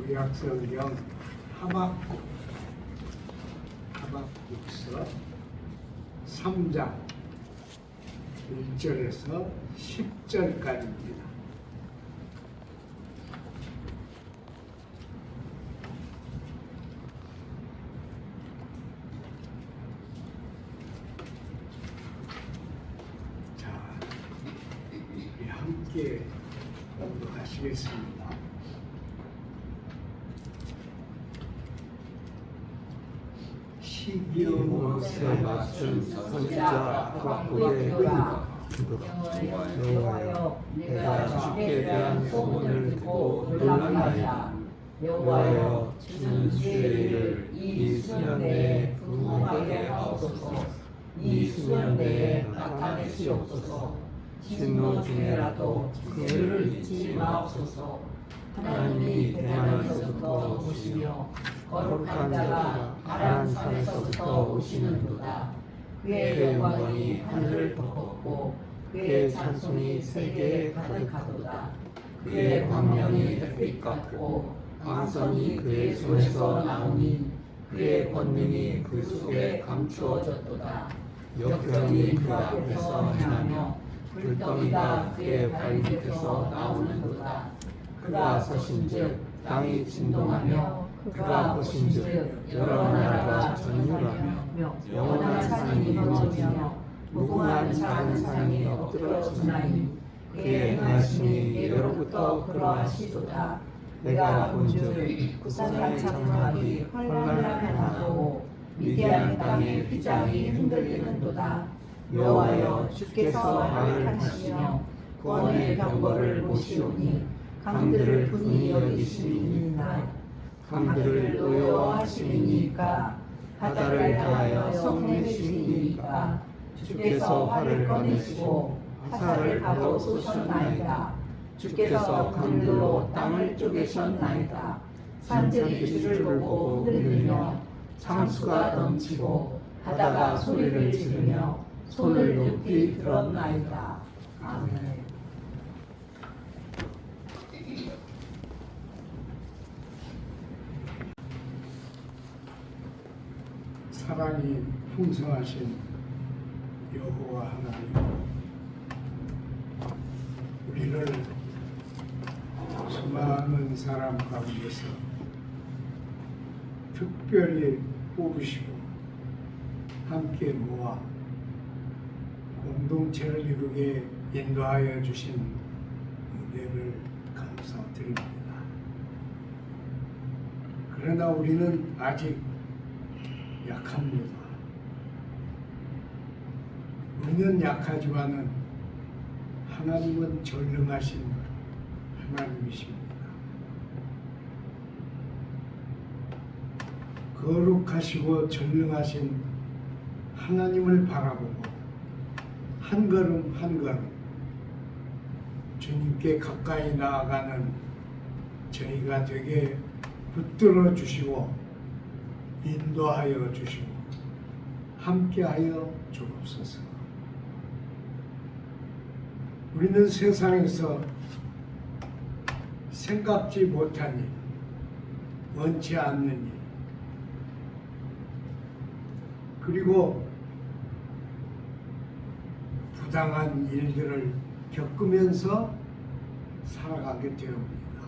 구약성경 하박국서 3장 1절에서 10절까지입니다. 자, 우리 함께 공부하시겠습니다. 시기온옷에 맞춘 선지자 하박국의 기도가 여호와여, 내가 주께 대한 소문을 듣고 놀랐나이다. 여호와여, 주는 주의 일을 이 수년 내에 궁금하게 하옵소서. 이 수년 내에 나타내시옵소서. 진노 중에라도 그 일을 잊지 마옵소서. 하나님이 대만에서부터 오시며 거룩한 자가 가라한 산에서부터 오시는도다. 그의 영광이 하늘을 덮었고 그의 찬송이 세계에 가득하도다. 그의 광명이 햇빛 같고 광선이 그의 손에서 나오니 그의 권능이 그 속에 감추어졌도다. 역경이 그 앞에서 행하며 불덩이가 그의 발밑에서 나오는도다. 그가 서신즉 땅이 진동하며 그가 보신즉 여러 나라가 전율하며 영원한 산이 무너지며 무궁한 작은 산이 엎드러지나니 그의 행하심이 예로부터 그러하시도다. 내가 본즉 구산의 장막이 혼란하고 미디안 땅의 휘장이 흔들리는도다. 여호와여, 주께서 말을 하시며 구원의 병거를 모시오니 강들을 분이 여기심이니까 강들을 노여워하심이니까 바다를 향하여 성내심이니까 주께서 활을 꺼내시고 화살을 바로 쏘셨나이다. 주께서 강들로 땅을 쪼개셨나이다. 산들이 주를 보고 흔들리며 창수가 넘치고 바다가 소리를 지르며 손을 높이 들었나이다. 아멘. 사랑이 풍성하신 여호와 하나님, 우리를 수많은 사람 가운데서 특별히 뽑으시고 함께 모아 공동체를 이루게 인도하여 주신 은혜를 감사드립니다. 그러나 우리는 아직 약합니다. 우리는 약하지만은 하나님은 전능하신 하나님이십니다. 거룩하시고 전능하신 하나님을 바라보고 한 걸음 한 걸음 주님께 가까이 나아가는 저희가 되게 붙들어 주시고 인도하여 주시고 함께하여 주옵소서. 우리는 세상에서 생각지 못한 일, 원치 않는 일, 그리고 부당한 일들을 겪으면서 살아가게 되옵니다.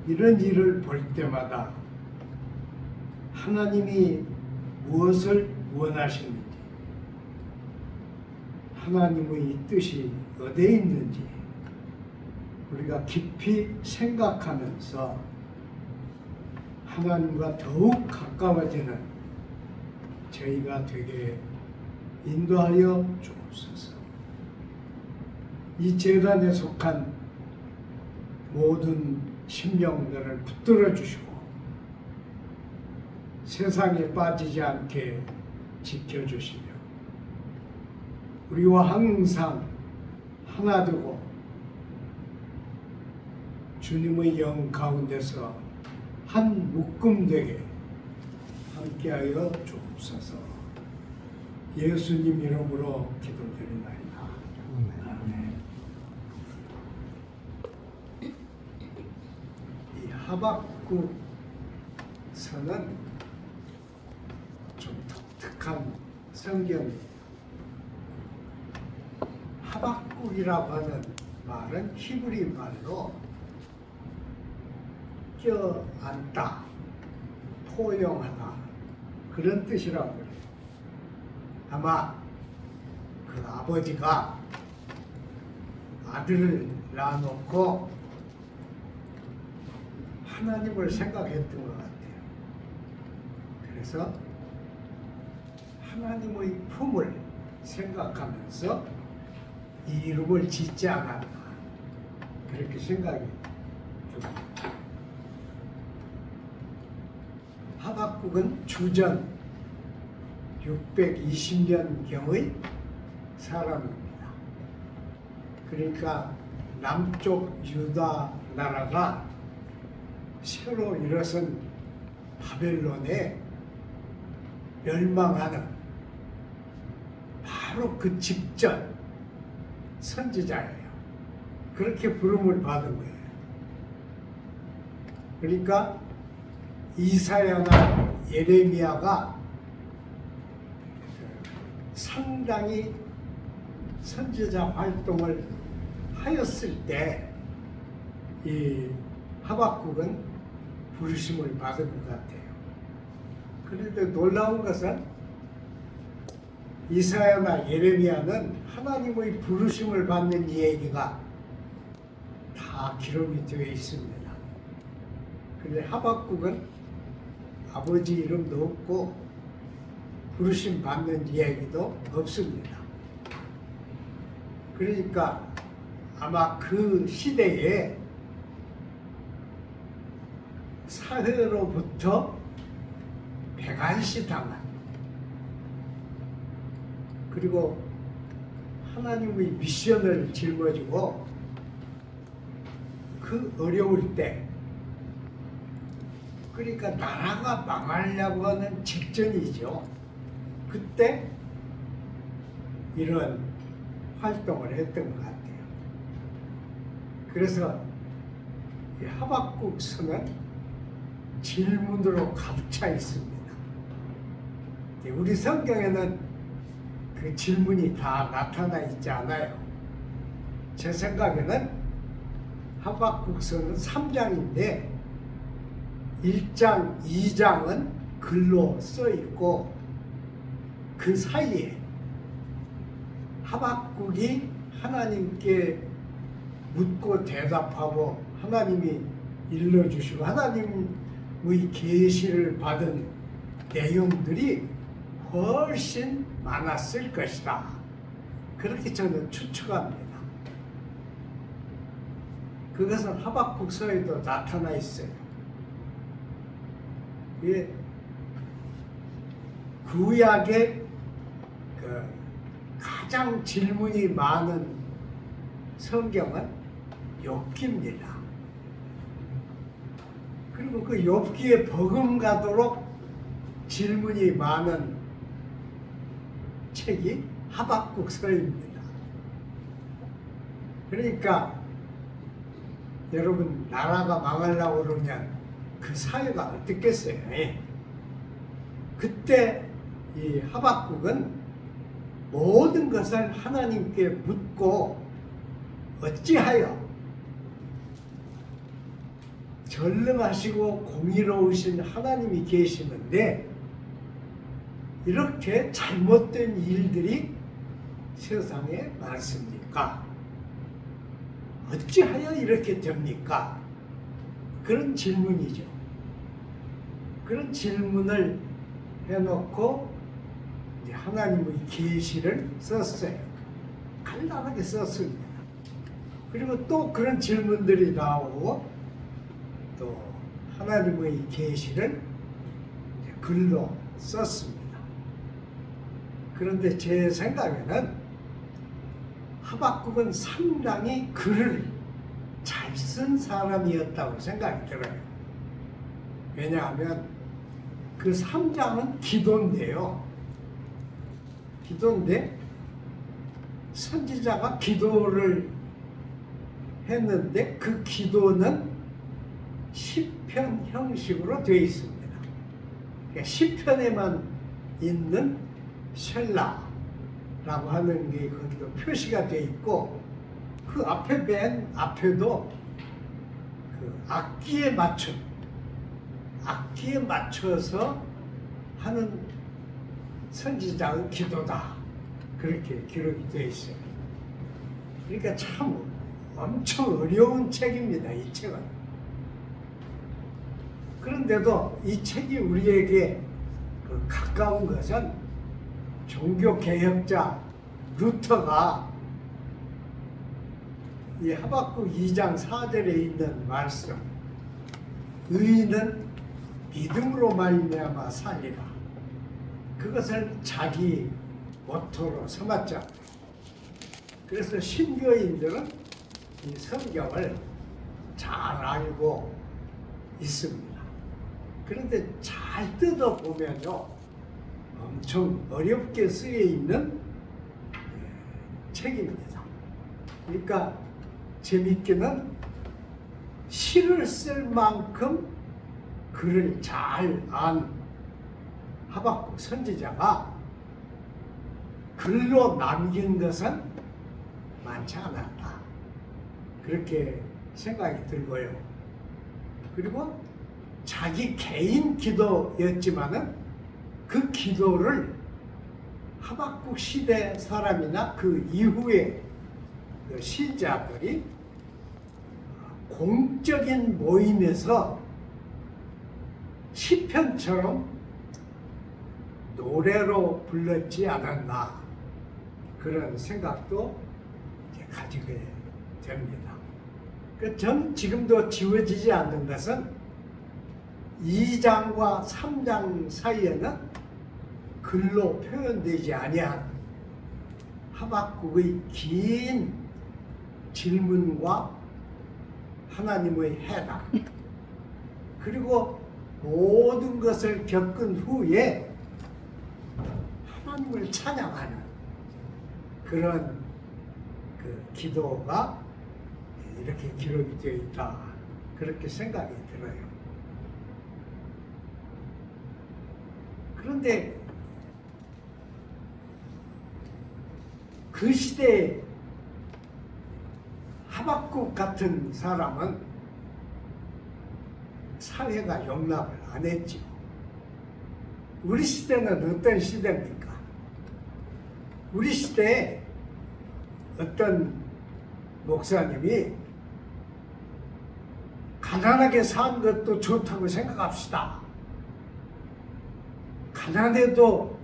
이런 일을 볼 때마다 하나님이 무엇을 원하시는지, 하나님의 이 뜻이 어디에 있는지 우리가 깊이 생각하면서 하나님과 더욱 가까워지는 저희가 되게 인도하여 주옵소서. 이 재단에 속한 모든 심령들을 붙들어 주시고 세상에 빠지지 않게 지켜주시며 우리와 항상 하나 되고 주님의 영 가운데서 한 묶음 되게 함께하여 주옵소서. 예수님 이름으로 기도드리나이다. 아멘. 이 하박국서는 좀 독특한 성경이에요. 하박국이라고 하는 말은 히브리 말로 껴안다, 포용하다 그런 뜻이라고 그래요. 아마 그 아버지가 아들을 낳아놓고 하나님을 생각했던 것 같아요. 그래서 하나님의 품을 생각하면서 이 이름을 짓지 않았나 그렇게 생각이 듭니다. 하박국은 주전 620년경의 사람입니다. 그러니까 남쪽 유다 나라가 새로 일어선 바벨론에 멸망하는 바로 그 직전 선지자예요. 그렇게 부름을 받은 거예요. 그러니까 이사야나 예레미야가 상당히 선지자 활동을 하였을 때 이 하박국은 부르심을 받은 것 같아요. 그런데 놀라운 것은 이사야나 예레미야는 하나님의 부르심을 받는 얘기가 다 기록이 되어 있습니다. 그런데 하박국은 아버지 이름도 없고 부르심 받는 이야기도 없습니다. 그러니까 아마 그 시대에 사회로부터 배관시당한 그리고 하나님의 미션을 짊어지고 그 어려울 때 그러니까 나라가 망하려고 하는 직전이죠. 그때 이런 활동을 했던 것 같아요. 그래서 이 하박국서는 질문으로 가득 차 있습니다. 우리 성경에는 그 질문이 다 나타나 있지 않아요. 제 생각에는 하박국서는 3장인데 1장, 2장은 글로 써 있고 그 사이에 하박국이 하나님께 묻고 대답하고 하나님이 일러주시고 하나님의 계시를 받은 내용들이 훨씬 많았을 것이다. 그렇게 저는 추측합니다. 그것은 하박국서에도 나타나 있어요. 구약의 그 가장 질문이 많은 성경은 욥기입니다. 그리고 그 욥기에 버금가도록 질문이 많은 책이 하박국서입니다. 그러니까 여러분 나라가 망하려고 그러면 그 사회가 어떻겠어요? 그때 이 하박국은 모든 것을 하나님께 묻고 어찌하여 전능하시고 공의로우신 하나님이 계시는데 이렇게 잘못된 일들이 세상에 많습니까? 어찌하여 이렇게 됩니까? 그런 질문이죠. 그런 질문을 해놓고 이제 하나님의 계시를 썼어요. 간단하게 썼습니다. 그리고 또 그런 질문들이 나오고 또 하나님의 계시를 글로 썼습니다. 그런데 제 생각에는 하박국은 상당히 글을 잘 쓴 사람이었다고 생각이 들어요. 왜냐하면 그 3장은 기도인데요. 기도인데 선지자가 기도를 했는데 그 기도는 시편 형식으로 되어 있습니다. 그러니까 시편에만 있는 셀라라고 하는 게 거기도 표시가 되어 있고, 그 앞에 맨 앞에도 그 악기에 맞춰서 하는 선지자의 기도다, 그렇게 기록이 되어 있어요. 그러니까 참 엄청 어려운 책입니다, 이 책은. 그런데도 이 책이 우리에게 그 가까운 것은 종교개혁자 루터가 이 하박국 2장 4절에 있는 말씀, 의인은 믿음으로 말미암아 살리라, 그것을 자기 모토로 삼았죠. 그래서 신교인들은 이 성경을 잘 알고 있습니다. 그런데 잘 뜯어보면요, 엄청 어렵게 쓰여 있는 책입니다. 그러니까 재밌게는 시를 쓸 만큼 글을 잘 안 하박국 선지자가 글로 남긴 것은 많지 않았다, 그렇게 생각이 들고요. 그리고 자기 개인 기도였지만은 그 기도를 하박국 시대 사람이나 그 이후에 그 신자들이 공적인 모임에서 시편처럼 노래로 불렀지 않았나, 그런 생각도 가지게 됩니다. 전 지금도 지워지지 않는 것은 2장과 3장 사이에는 글로 표현되지 아니한 하박국의 긴 질문과 하나님의 해답, 그리고 모든 것을 겪은 후에 하나님을 찬양하는 그런 그 기도가 이렇게 기록이 되어 있다, 그렇게 생각이 들어요. 그런데 그 시대에 하박국 같은 사람은 사회가 용납을 안 했죠. 우리 시대는 어떤 시대입니까? 우리 시대에 어떤 목사님이 가난하게 산 것도 좋다고 생각합시다, 가난해도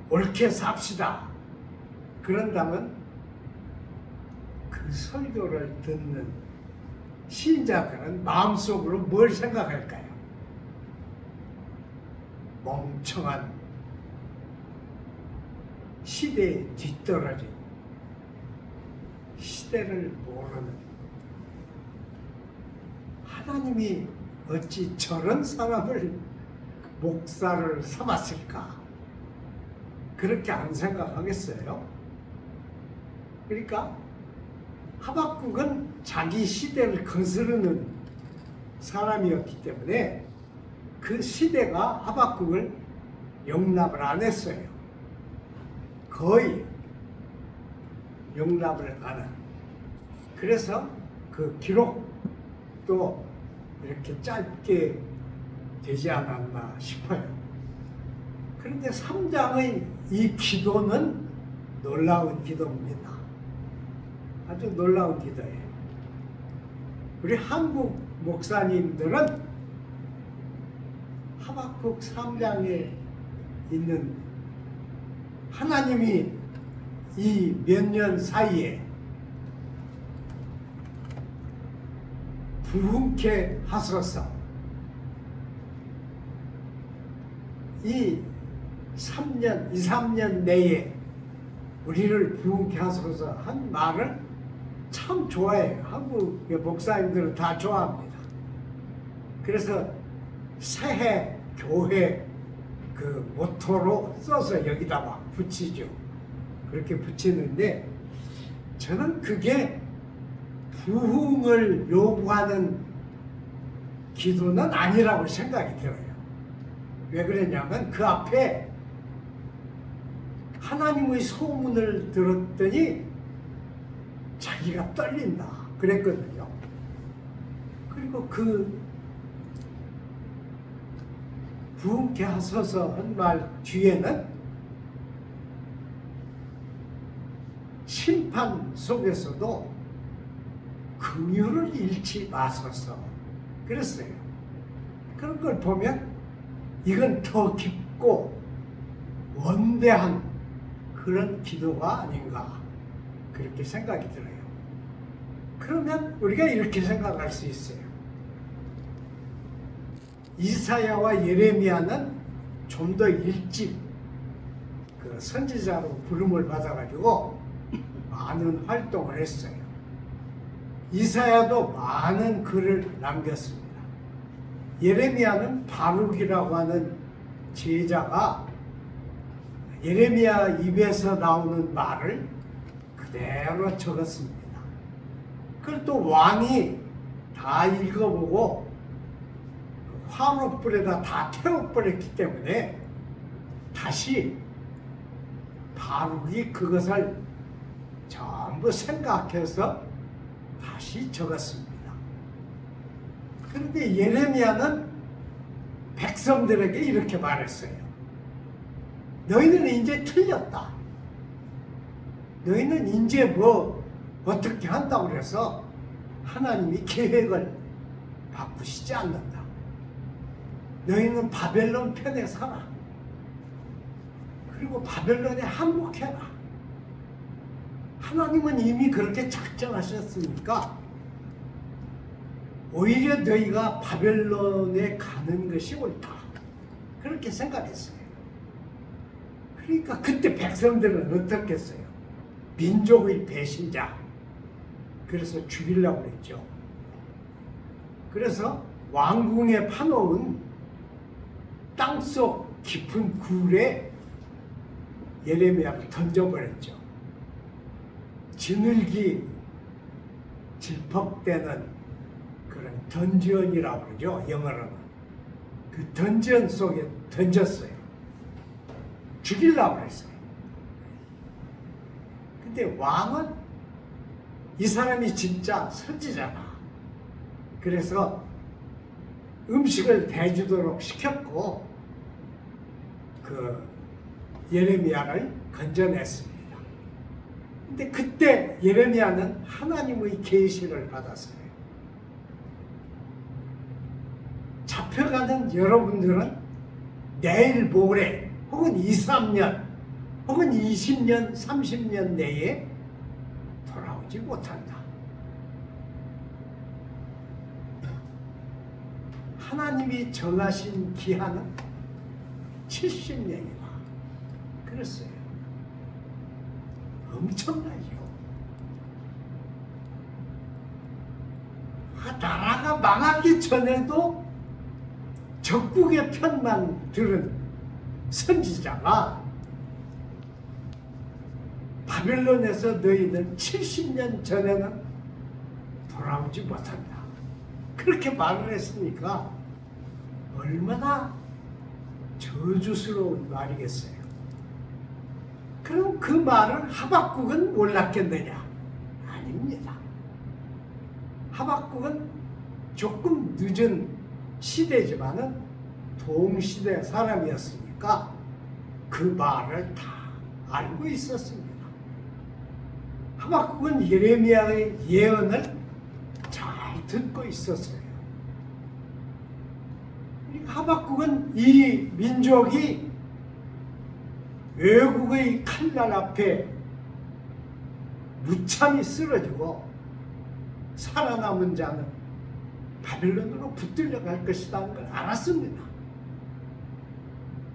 옳게 삽시다, 그런다면 그 설교를 듣는 신자들은 마음속으로 뭘 생각할까요? 멍청한, 시대에 뒤떨어진, 시대를 모르는, 하나님이 어찌 저런 사람을 목사를 삼았을까, 그렇게 안 생각하겠어요? 그러니까 하박국은 자기 시대를 거스르는 사람이었기 때문에 그 시대가 하박국을 용납을 안 했어요. 거의 용납을 안 한. 그래서 그 기록도 이렇게 짧게 되지 않았나 싶어요. 그런데 3장의 이 기도는 놀라운 기도입니다. 아주 놀라운 기도예요. 우리 한국 목사님들은 하박국 3장에 있는 하나님이 이 몇 년 사이에 부흥케 하소서, 이 3년, 2, 3년 내에 우리를 부흥케 하소서 한 말을 참 좋아해요. 한국의 목사님들은 다 좋아합니다. 그래서 새해 교회 그 모토로 써서 여기다 막 붙이죠. 그렇게 붙이는데 저는 그게 부흥을 요구하는 기도는 아니라고 생각이 들어요. 왜 그러냐면 그 앞에 하나님의 소문을 들었더니 자기가 떨린다 그랬거든요. 그리고 그 부흥케 하소서 한 말 뒤에는 심판 속에서도 긍휼을 잃지 마소서 그랬어요. 그런 걸 보면 이건 더 깊고 원대한 그런 기도가 아닌가 그렇게 생각이 들어요. 그러면 우리가 이렇게 생각할 수 있어요. 이사야와 예레미야는 좀 더 일찍 그 선지자로 부름을 받아가지고 많은 활동을 했어요. 이사야도 많은 글을 남겼습니다. 예레미야는 바룩이라고 하는 제자가 예레미야 입에서 나오는 말을 그대로 적었습니다. 그걸 또 왕이 다 읽어보고 화롯불에다 다 태워버렸기 때문에 다시 바룩이 그것을 전부 생각해서 다시 적었습니다. 그런데 예레미야는 백성들에게 이렇게 말했어요. 너희는 이제 틀렸다. 너희는 이제 뭐 어떻게 한다고 그래서 하나님이 계획을 바꾸시지 않는다. 너희는 바벨론 편에 서라. 그리고 바벨론에 항복해라. 하나님은 이미 그렇게 작정하셨으니까 오히려 너희가 바벨론에 가는 것이 옳다. 그렇게 생각했어요. 그러니까 그때 백성들은 어떻겠어요? 민족의 배신자. 그래서 죽이려고 했죠. 그래서 왕궁에 파놓은 땅속 깊은 굴에 예레미야를 던져버렸죠. 지늘기 질퍽대는 그런 던전이라고 그러죠. 영어로는. 그 던전 속에 던졌어요. 죽이려고 했어요. 근데 왕은 이 사람이 진짜 선지자다. 그래서 음식을 대주도록 시켰고 그 예레미야를 건져냈습니다. 근데 그때 예레미야는 하나님의 계시를 받았어요. 잡혀가는 여러분들은 내일 모레 혹은 2, 3년 혹은 20년, 30년 내에 돌아오지 못한다. 하나님이 정하신 기한은 70년이다. 그랬어요. 엄청나죠. 나라가 망하기 전에도 적국의 편만 들은 선지자가 바벨론에서 너희는 70년 전에는 돌아오지 못한다. 그렇게 말을 했으니까 얼마나 저주스러운 말이겠어요. 그럼 그 말을 하박국은 몰랐겠느냐? 아닙니다. 하박국은 조금 늦은 시대지만은 동시대 사람이었으니까 그 말을 다 알고 있었습니다. 하박국은 예레미야의 예언을 잘 듣고 있었어요. 하박국은 이 민족이 외국의 칼날 앞에 무참히 쓰러지고 살아남은 자는 바벨론으로 붙들려 갈 것이라는 걸 알았습니다.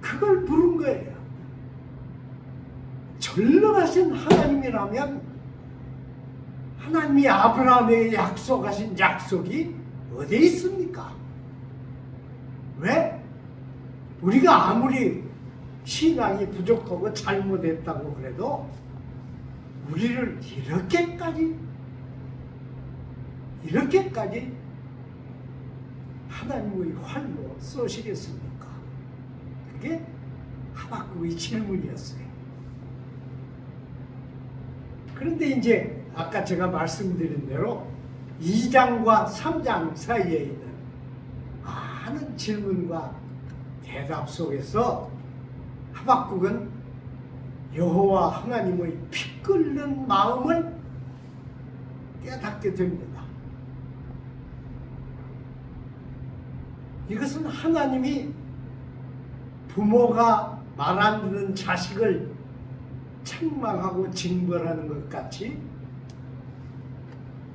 그걸 부른 거예요. 전능하신 하나님이라면 하나님이 아브라함에게 약속하신 약속이 어디에 있습니까? 왜? 우리가 아무리 신앙이 부족하고 잘못했다고 그래도 우리를 이렇게까지 하나님의 활로 쏘시겠습니까? 그게 하박국의 질문이었어요. 그런데 이제 아까 제가 말씀드린 대로 2장과 3장 사이에 있는 많은 질문과 대답 속에서 하박국은 여호와 하나님의 피 끓는 마음을 깨닫게 됩니다. 이것은 하나님이 부모가 말 안 듣는 자식을 책망하고 징벌하는 것 같이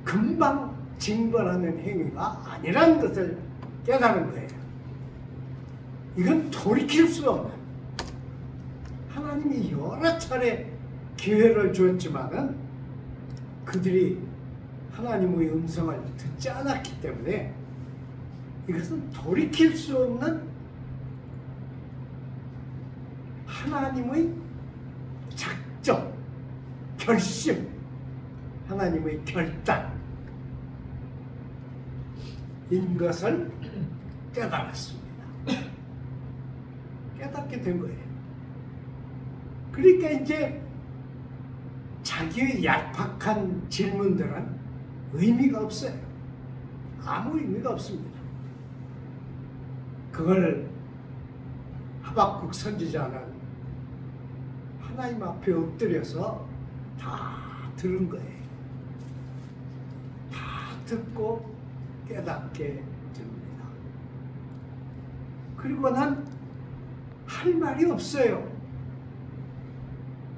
금방 징벌하는 행위가 아니라는 것을 깨달은 거예요. 이건 돌이킬 수 없는, 하나님이 여러 차례 기회를 줬지만은 그들이 하나님의 음성을 듣지 않았기 때문에 이것은 돌이킬 수 없는 하나님의 작정, 결심, 하나님의 결단인 것을 깨달았습니다. 깨닫게 된 거예요. 그러니까 이제 자기의 얄팍한 질문들은 의미가 없어요. 아무 의미가 없습니다. 그걸 하박국 선지자는 하나님 앞에 엎드려서 다 들은 거예요. 다 듣고 깨닫게 됩니다. 그리고 난 할 말이 없어요.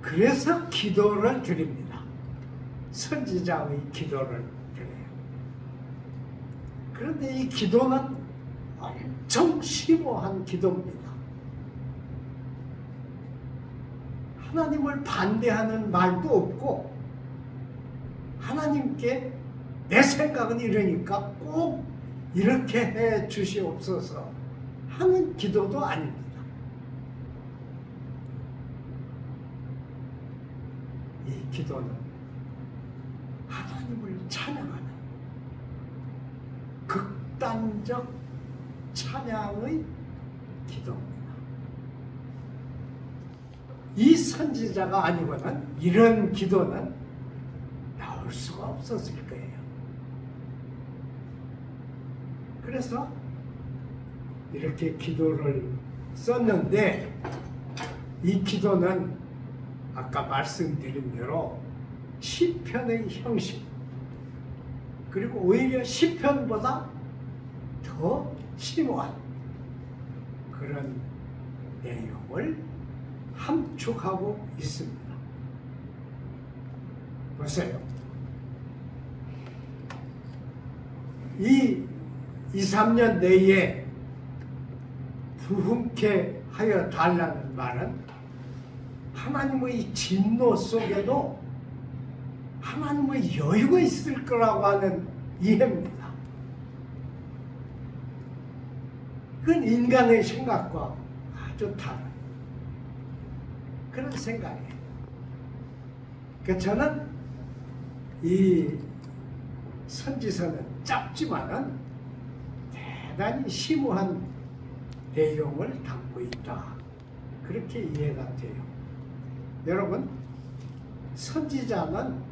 그래서 기도를 드립니다. 선지자의 기도를 드려요. 그런데 이 기도는 엄청 심오한 기도입니다. 하나님을 반대하는 말도 없고 하나님께 내 생각은 이러니까 꼭 이렇게 해 주시옵소서 하는 기도도 아닙니다. 이 기도는 하나님을 찬양하는 극단적 찬양의 기도입니다. 이 선지자가 아니고는 이런 기도는 나올 수가 없었을 거예요. 그래서 이렇게 기도를 썼는데 이 기도는 아까 말씀드린 대로 시편의 형식, 그리고 오히려 시편보다 더 심오한 그런 내용을 함축하고 있습니다. 보세요. 이 2, 3년 내에 부흥케 하여 달라는 말은 하나님의 진노 속에도 하나님의 여유가 있을 거라고 하는 이해입니다. 그건 인간의 생각과 아주 다른 그런 생각이에요. 그러니까 저는 이 선지서는 짧지만은 대단히 심오한 내용을 담고 있다. 그렇게 이해가 돼요. 여러분, 선지자는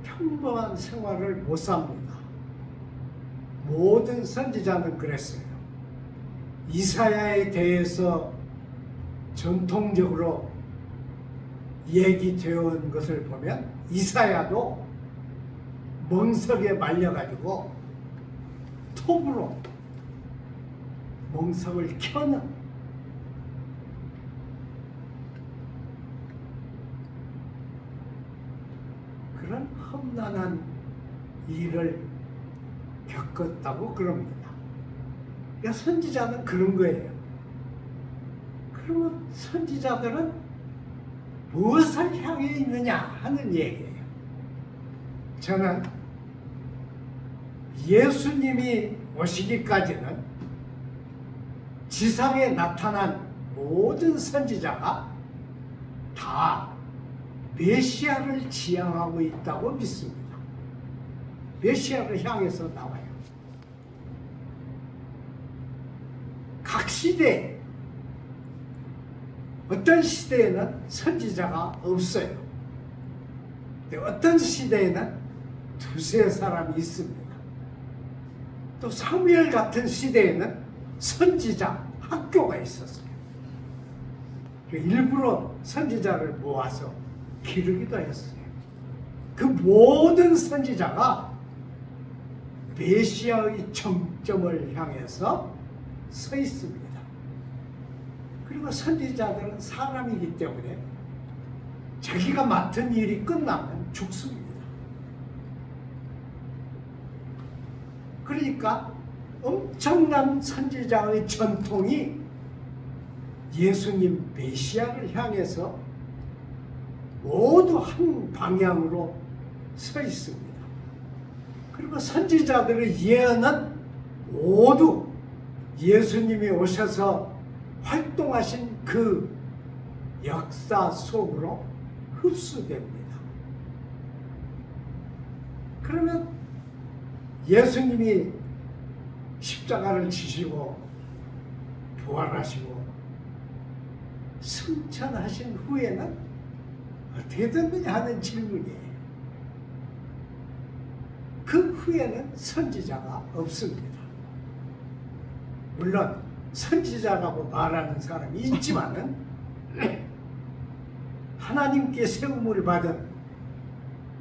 평범한 생활을 못 삽니다. 모든 선지자는 그랬어요. 이사야에 대해서 전통적으로 얘기되어 온 것을 보면 이사야도 멍석에 말려가지고 톱으로 멍석을 켜는 그런 험난한 일을 겪었다고 그럽니다. 그러니까 선지자는 그런 거예요. 그러면 선지자들은 무엇을 향해 있느냐 하는 얘기예요. 저는 예수님이 오시기까지는 지상에 나타난 모든 선지자가 다 메시아를 지향하고 있다고 믿습니다. 메시아를 향해서 나와요. 각 시대 어떤 시대에는 선지자가 없어요. 근데 어떤 시대에는 두세 사람이 있습니다. 또 사무엘 같은 시대에는 선지자 학교가 있었어요. 일부러 선지자를 모아서 기르기도 했어요. 그 모든 선지자가 메시아의 정점을 향해서 서 있습니다. 그리고 선지자들은 사람이기 때문에 자기가 맡은 일이 끝나면 죽습니다. 그러니까 엄청난 선지자의 전통이 예수님 메시아를 향해서 모두 한 방향으로 서 있습니다. 그리고 선지자들의 예언은 모두 예수님이 오셔서 활동하신 그 역사 속으로 흡수됩니다. 그러면 예수님이 십자가를 지시고 부활하시고 승천하신 후에는 어떻게 됐느냐 하는 질문이에요. 그 후에는 선지자가 없습니다. 물론 선지자라고 말하는 사람이 있지만은 하나님께 세움을 받은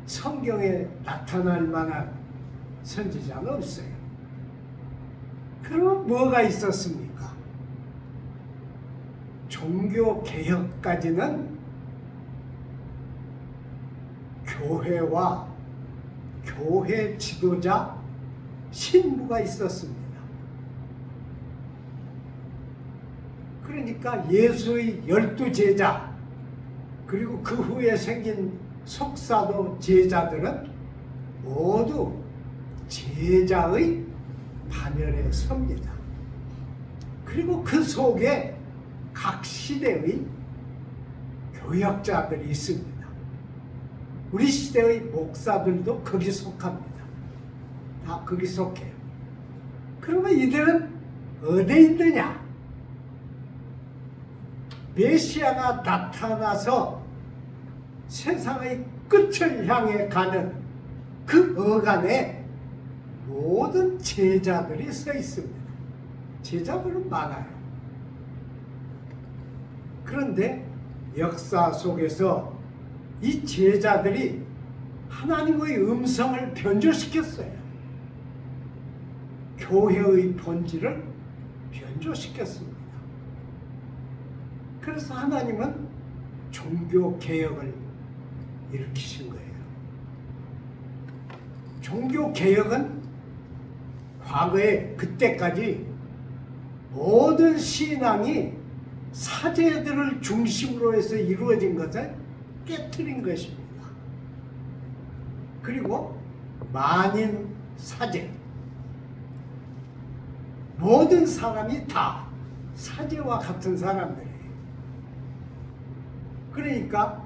성경에 나타날 만한 선지자는 없어요. 그럼 뭐가 있었습니까? 종교 개혁까지는 교회와 교회 지도자 신부가 있었습니다. 그러니까 예수의 12제자 그리고 그 후에 생긴 속사도 제자들은 모두 제자의 반열에 섭니다. 그리고 그 속에 각 시대의 교역자들이 있습니다. 우리 시대의 목사들도 거기 속합니다. 다 거기 속해요. 그러면 이들은 어디에 있느냐? 메시아가 나타나서 세상의 끝을 향해 가는 그 어간에 모든 제자들이 서 있습니다. 제자들은 많아요. 그런데 역사 속에서 이 제자들이 하나님의 음성을 변조시켰어요. 교회의 본질을 변조시켰습니다. 그래서 하나님은 종교 개혁을 일으키신 거예요. 종교 개혁은 과거에 그때까지 모든 신앙이 사제들을 중심으로 해서 이루어진 것을 깨트린 것입니다. 그리고 만인 사제, 모든 사람이 다 사제와 같은 사람들이에요. 그러니까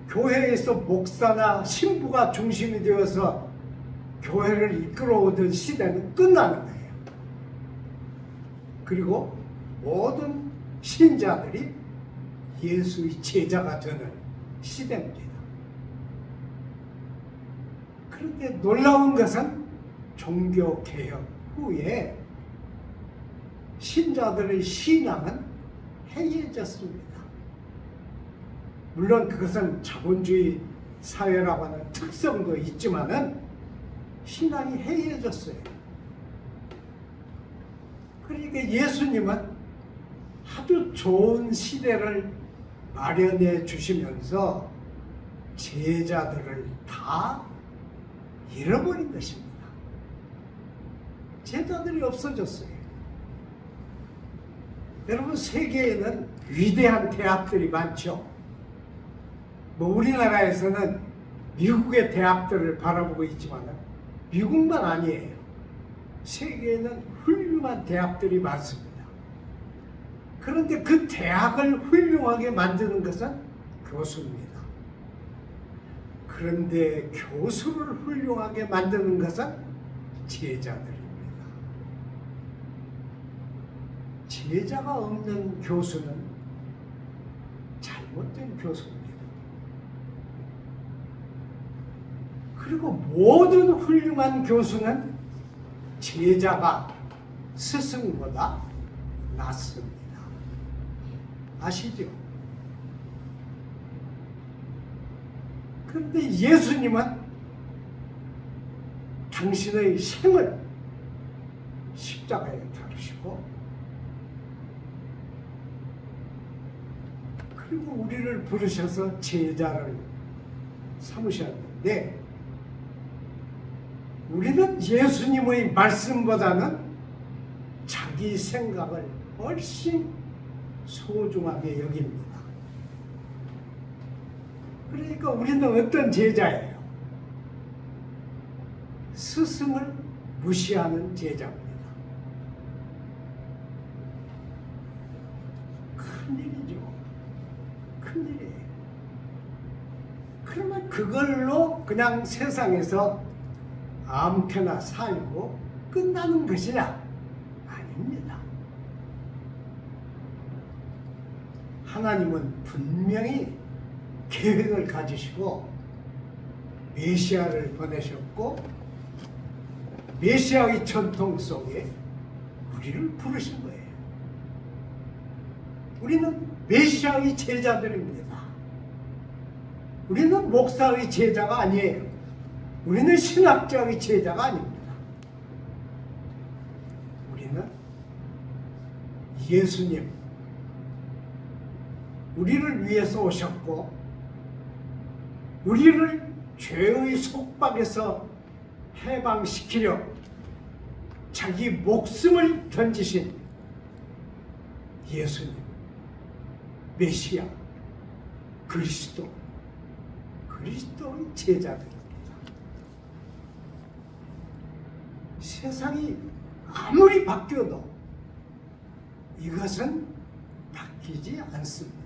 교회에서 목사나 신부가 중심이 되어서 교회를 이끌어오던 시대는 끝나는 거예요. 그리고 모든 신자들이 예수의 제자가 되는 시대입니다. 그런데 놀라운 것은 종교개혁 후에 신자들의 신앙은 해이해졌습니다. 물론 그것은 자본주의 사회라고 하는 특성도 있지만은 신앙이 해이해졌어요. 그러니까 예수님은 하도 좋은 시대를 마련해 주시면서 제자들을 다 잃어버린 것입니다. 제자들이 없어졌어요. 여러분, 세계에는 위대한 대학들이 많죠. 뭐 우리나라에서는 미국의 대학들을 바라보고 있지만 미국만 아니에요. 세계에는 훌륭한 대학들이 많습니다. 그런데 그 대학을 훌륭하게 만드는 것은 교수입니다. 그런데 교수를 훌륭하게 만드는 것은 제자들입니다. 제자가 없는 교수는 잘못된 교수입니다. 그리고 모든 훌륭한 교수는 제자가 스승보다 낫습니다. 아시죠? 그런데 예수님은 당신의 생을 십자가에 다루시고 그리고 우리를 부르셔서 제자를 삼으셨는데 우리는 예수님의 말씀보다는 자기 생각을 훨씬 소중하게 여깁니다. 그러니까 우리는 어떤 제자예요? 스승을 무시하는 제자입니다. 큰일이죠. 큰일이에요. 그러면 그걸로 그냥 세상에서 아무렇게나 살고 끝나는 것이냐? 아닙니다. 하나님은 분명히 계획을 가지시고 메시아를 보내셨고 메시아의 전통 속에 우리를 부르신 거예요. 우리는 메시아의 제자들입니다. 우리는 목사의 제자가 아니에요. 우리는 신학자의 제자가 아닙니다. 우리는 예수님, 우리를 위해서 오셨고 우리를 죄의 속박에서 해방시키려 자기 목숨을 던지신 예수님, 메시아, 그리스도의 제자들입니다. 세상이 아무리 바뀌어도 이것은 바뀌지 않습니다.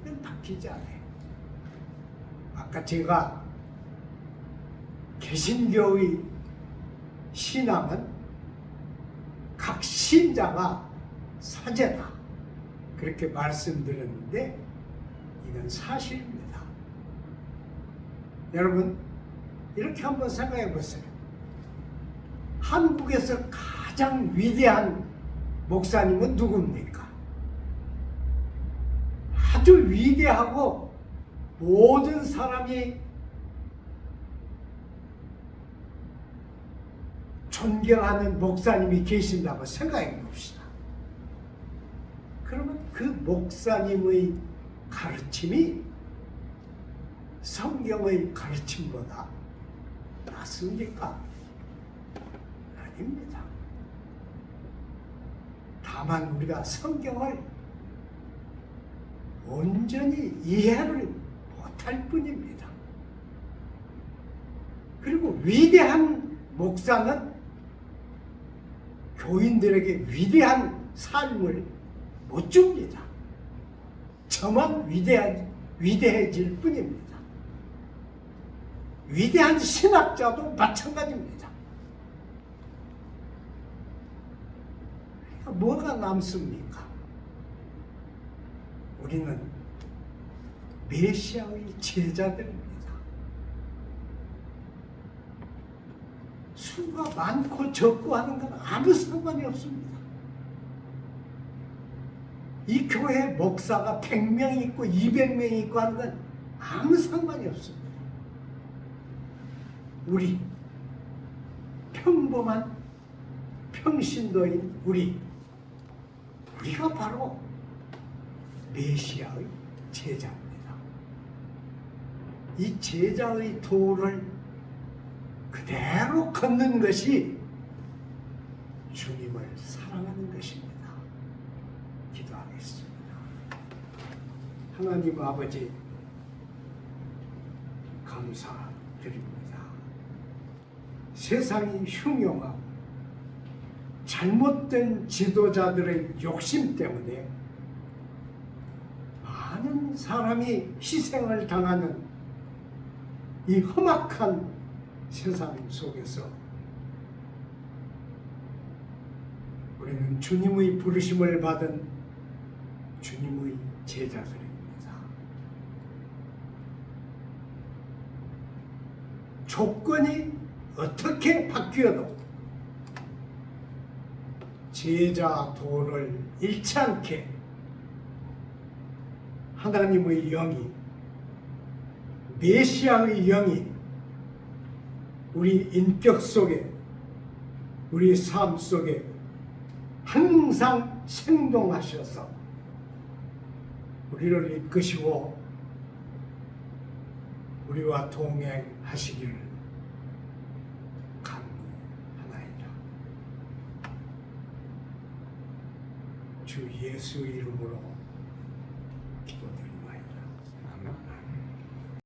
이건 바뀌지 않아요. 아까 제가 개신교의 신앙은 각 신자가 사제다 그렇게 말씀드렸는데 이건 사실입니다. 여러분 이렇게 한번 생각해 보세요. 한국에서 가장 위대한 목사님은 누굽니까? 아주 위대하고 모든 사람이 존경하는 목사님이 계신다고 생각해 봅시다. 그러면 그 목사님의 가르침이 성경의 가르침보다 낫습니까? 아닙니다. 다만 우리가 성경을 온전히 이해를 못할 뿐입니다. 그리고 위대한 목사는 교인들에게 위대한 삶을 못 줍니다. 저만 위대해질 뿐입니다. 위대한 신학자도 마찬가지입니다. 그러니까 뭐가 남습니까? 우리는 메시아의 제자들입니다. 수가 많고 적고 하는 건 아무 상관이 없습니다. 이 교회 목사가 100명이 있고 200명이 있고 하는 건 아무 상관이 없습니다. 우리 평범한 평신도인 우리가 바로 메시아의 제자입니다. 이 제자의 도를 그대로 걷는 것이 주님을 사랑하는 것입니다. 기도하겠습니다. 하나님 아버지 감사드립니다. 세상이 흉흉하고 잘못된 지도자들의 욕심 때문에 많은 사람이 희생을 당하는 이 험악한 세상 속에서 우리 우리는 주님의 부르심을 받은 주님의 제자들입니다. 조건이 어떻게 바뀌어도 제자 도를 잃지 않게 하나님의 영이, 메시아의 영이 우리 인격 속에, 우리 삶 속에 항상 생동하셔서 우리를 이끄시고 우리와 동행하시기를 간구하나이다. 주 예수의 이름으로